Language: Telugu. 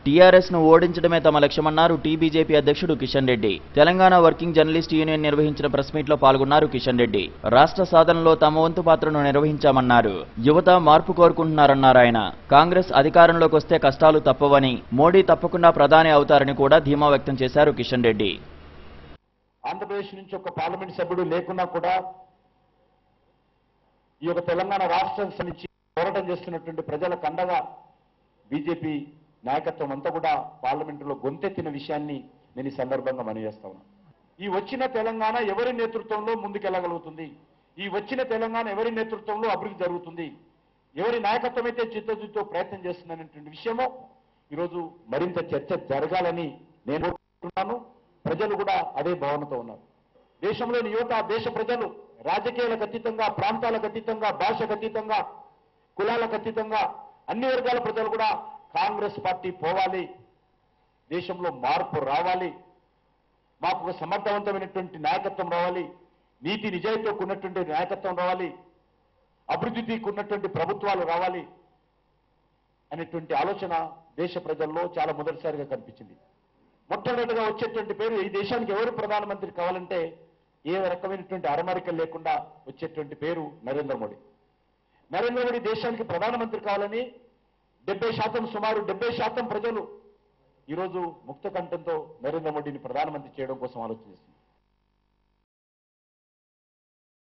టీఆర్ఎస్ ను ఓడించడమే తమ లక్ష్యమన్నారు టీబీజేపీ అధ్యక్షుడు Kishan Reddy. Telangana working journalist union నిర్వహించిన ప్రెస్ మీట్ లో పాల్గొన్నారు కిషన్ రెడ్డి. రాష్ట్ర సాధనలో తమ వంతు పాత్రను నిర్వహించామన్నారు. యువత మార్పు కోరుకుంటున్నారన్నారు ఆయన. కాంగ్రెస్ అధికారంలోకి వస్తే కష్టాలు తప్పవని, మోడీ తప్పకుండా ప్రధాని అవుతారని కూడా ధీమా వ్యక్తం చేశారు కిషన్ రెడ్డి. ఆంధ్రప్రదేశ్ నుంచి ఒక పార్లమెంట్ సభ్యుడు లేకున్నా కూడా ఈ యొక్క తెలంగాణ రాష్ట్రం నుంచి పోరాటం చేస్తున్నటువంటి ప్రజలకు అండగా బీజేపీ నాయకత్వం అంతా కూడా పార్లమెంటులో గొంతెత్తిన విషయాన్ని నేను ఈ సందర్భంగా మనవి చేస్తా ఉన్నా. ఈ వచ్చిన తెలంగాణ ఎవరి నేతృత్వంలో ముందుకెళ్లగలుగుతుంది, ఈ వచ్చిన తెలంగాణ ఎవరి నేతృత్వంలో అభివృద్ధి జరుగుతుంది, ఎవరి నాయకత్వం అయితే చిత్తశుద్ధితో ప్రయత్నం చేస్తుందనేటువంటి విషయమో ఈరోజు మరింత చర్చ జరగాలని నేను కోరుకుంటున్నాను. ప్రజలు కూడా అదే భావనతో ఉన్నారు. దేశంలోని యువత, దేశ ప్రజలు రాజకీయాలకు అతీతంగా, ప్రాంతాలకు అతీతంగా, భాషకు అతీతంగా, కులాలకు అతీతంగా అన్ని వర్గాల ప్రజలు కూడా కాంగ్రెస్ పార్టీ పోవాలి, దేశంలో మార్పు రావాలి, మాకు ఒక సమర్థవంతమైనటువంటి నాయకత్వం రావాలి, నీతి నిజాయితీతో ఉన్నటువంటి నాయకత్వం రావాలి, అభివృద్ధికి ఉన్నటువంటి ప్రభుత్వాలు రావాలి అనేటువంటి ఆలోచన దేశ ప్రజల్లో చాలా మొదటిసారిగా కనిపించింది. మొట్టమొదటిగా వచ్చేటువంటి పేరు, ఈ దేశానికి ఎవరు ప్రధానమంత్రి కావాలంటే ఏ రకమైనటువంటి అరమరికలు లేకుండా వచ్చేటువంటి పేరు నరేంద్ర మోడీ. నరేంద్ర మోడీ దేశానికి ప్రధానమంత్రి కావాలని 70% సుమారు 70% ప్రజలు ఈరోజు ముక్త కంఠంతో నరేంద్ర మోడీని ప్రధానమంత్రి చేయడం కోసం ఆలోచిస్తున్నారు.